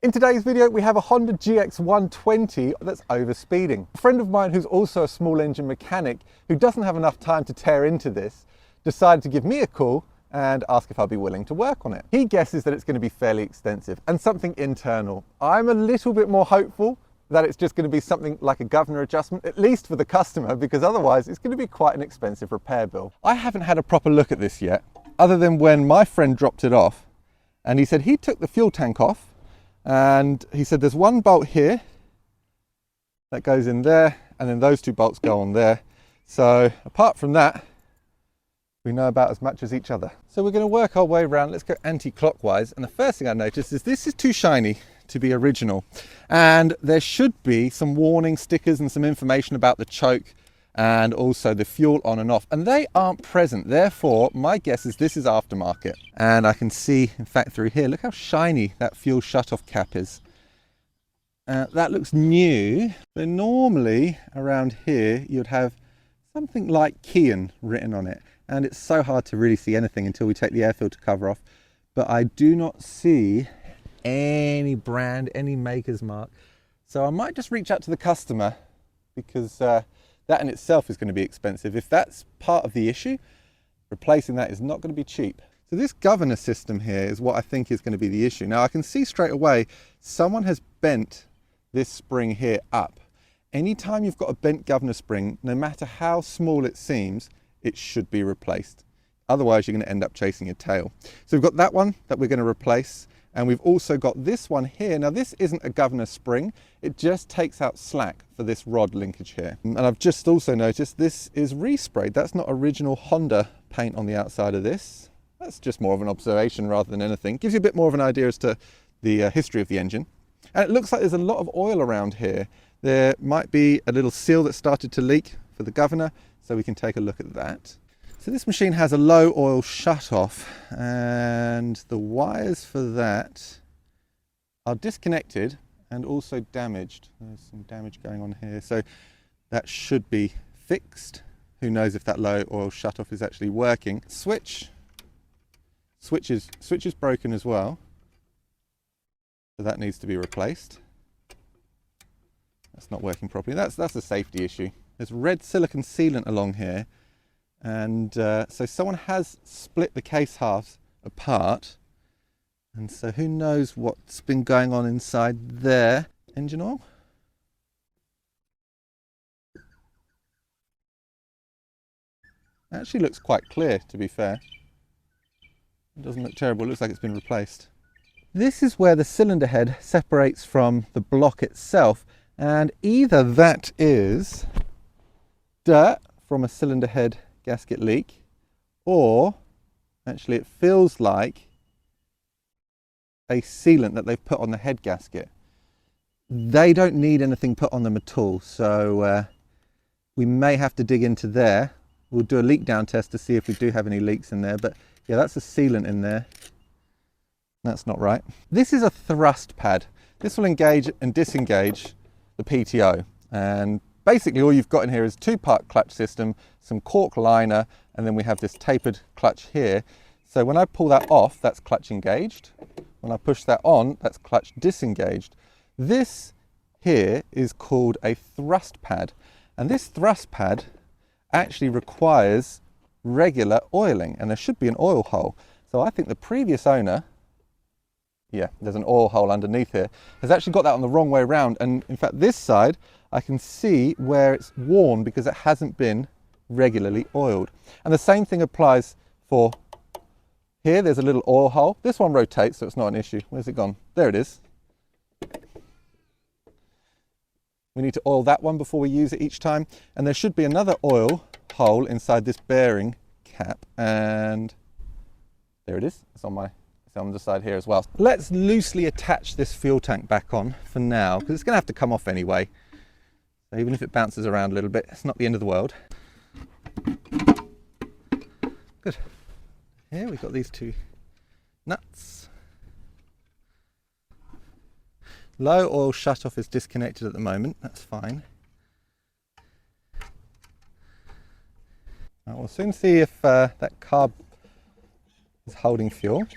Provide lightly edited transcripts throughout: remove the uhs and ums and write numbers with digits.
In today's video, we have a Honda GX120 that's overspeeding. A friend of mine who's also a small engine mechanic who doesn't have enough time to tear into this decided to give me a call and ask if I'd be willing to work on it. He guesses that it's going to be fairly extensive and something internal. I'm a little bit more hopeful that it's just going to be something like a governor adjustment, at least for the customer, because otherwise it's going to be quite an expensive repair bill. I haven't had a proper look at this yet, other than when my friend dropped it off and he said he took the fuel tank off. And he said there's one bolt here that goes in there, and then those two bolts go on there. So apart from that, we know about as much as each other. So we're going to work our way around. Let's go anti-clockwise. And the first thing I noticed is this is too shiny to be original. And there should be some warning stickers and some information about the choke and also the fuel on and off, and they aren't present. Therefore, my guess is this is aftermarket. And I can see, in fact, through here, look how shiny that fuel shutoff cap is. That looks new. So normally around here, you'd have something like Kian written on it. And it's so hard to really see anything until we take the air filter cover off. But I do not see any brand, any maker's mark. So I might just reach out to the customer, because that in itself is going to be expensive. If that's part of the issue, replacing that is not going to be cheap. So this governor system here is what I think is going to be the issue. Now I can see straight away someone has bent this spring here up. Anytime you've got a bent governor spring, no matter how small it seems, it should be replaced. Otherwise you're going to end up chasing your tail. So we've got that one that we're going to replace. And we've also got this one here. Now this isn't a governor spring, it just takes out slack for this rod linkage here. And I've just also noticed this is resprayed. That's not original Honda paint on the outside of this. That's just more of an observation rather than anything. Gives you a bit more of an idea as to the history of the engine. And it looks like there's a lot of oil around here. There might be a little seal that started to leak for the governor, so we can take a look at that. So this machine has a low oil shutoff, and the wires for that are disconnected and also damaged. There's some damage going on here, so that should be fixed. Who knows if that low oil shutoff is actually working. Switch is broken as well, so that needs to be replaced. That's not working properly. That's a safety issue. There's red silicone sealant along here. And so someone has split the case halves apart, and so who knows what's been going on inside there. Engine oil. Actually looks quite clear, to be fair. It doesn't look terrible, it looks like it's been replaced. This is where the cylinder head separates from the block itself, and either that is dirt from a cylinder head gasket leak, or actually it feels like a sealant that they've put on the head gasket. They don't need anything put on them at all, so we may have to dig into there. We'll do a leak down test to see if we do have any leaks in there, but yeah, that's a sealant in there. That's not right. This is a thrust pad. This will engage and disengage the PTO, and basically all you've got in here is two-part clutch system, some cork liner, and then we have this tapered clutch here. So when I pull that off, that's clutch engaged. When I push that on, that's clutch disengaged. This here is called a thrust pad. And this thrust pad actually requires regular oiling, and there should be an oil hole. So I think the previous owner, yeah, there's an oil hole underneath here, has actually got that on the wrong way around. And in fact, this side, I can see where it's worn because it hasn't been regularly oiled. And the same thing applies for here. There's a little oil hole. This one rotates, so it's not an issue. Where's it gone? There it is. We need to oil that one before we use it each time. And there should be another oil hole inside this bearing cap. And there it is. It's on the side here as well. Let's loosely attach this fuel tank back on for now, because it's going to have to come off anyway. So even if it bounces around a little bit, it's not the end of the world. Good. Here we've got these two nuts. Low oil shutoff is disconnected at the moment, that's fine. We'll soon see if that carb is holding fuel.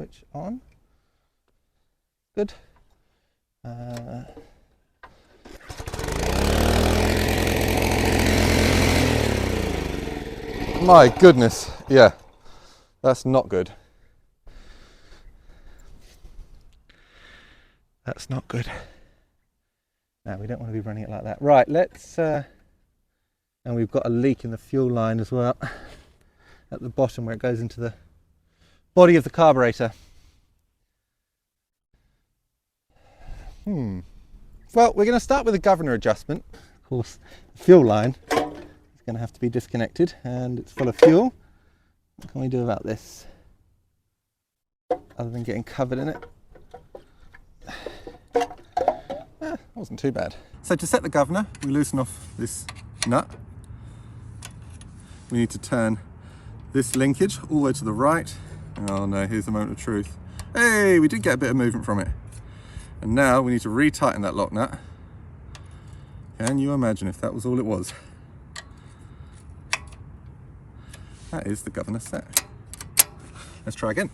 switch on. Good. My goodness, yeah, that's not good. That's not good. No, we don't want to be running it like that. Right, let's, and we've got a leak in the fuel line as well, at the bottom where it goes into the body of the carburetor. Well, we're going to start with a governor adjustment. Of course, the fuel line is going to have to be disconnected and it's full of fuel. What can we do about this? Other than getting covered in it. Wasn't too bad. So to set the governor, we loosen off this nut. We need to turn this linkage all the way to the right. Oh no, here's the moment of truth. Hey, we did get a bit of movement from it. And now we need to retighten that lock nut. Can you imagine if that was all it was? That is the governor set. Let's try again.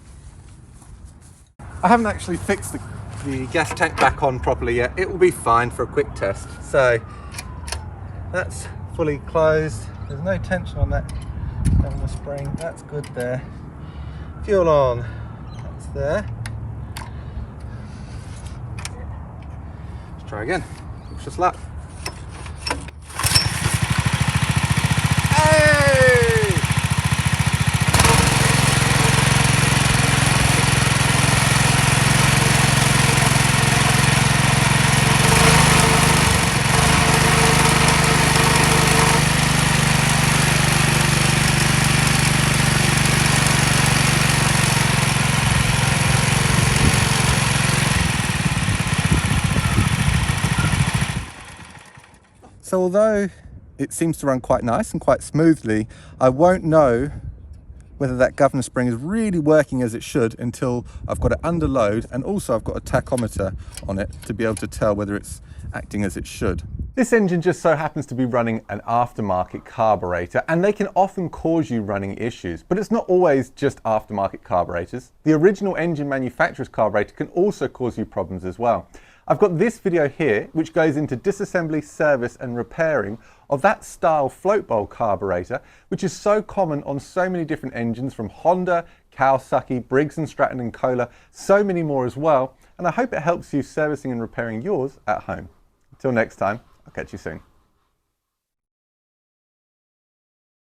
I haven't actually fixed the gas tank back on properly yet. It will be fine for a quick test. So that's fully closed. There's no tension on that governor spring. That's good there. Fuel on. That's there. Let's try again. Wish us luck. So although it seems to run quite nice and quite smoothly, I won't know whether that governor spring is really working as it should until I've got it under load, and also I've got a tachometer on it to be able to tell whether it's acting as it should. This engine just so happens to be running an aftermarket carburetor, and they can often cause you running issues, but it's not always just aftermarket carburetors. The original engine manufacturer's carburetor can also cause you problems as well. I've got this video here which goes into disassembly, service and repairing of that style float bowl carburetor, which is so common on so many different engines from Honda, Kawasaki, Briggs & Stratton and Kohler, so many more as well, and I hope it helps you servicing and repairing yours at home. Until next time, I'll catch you soon.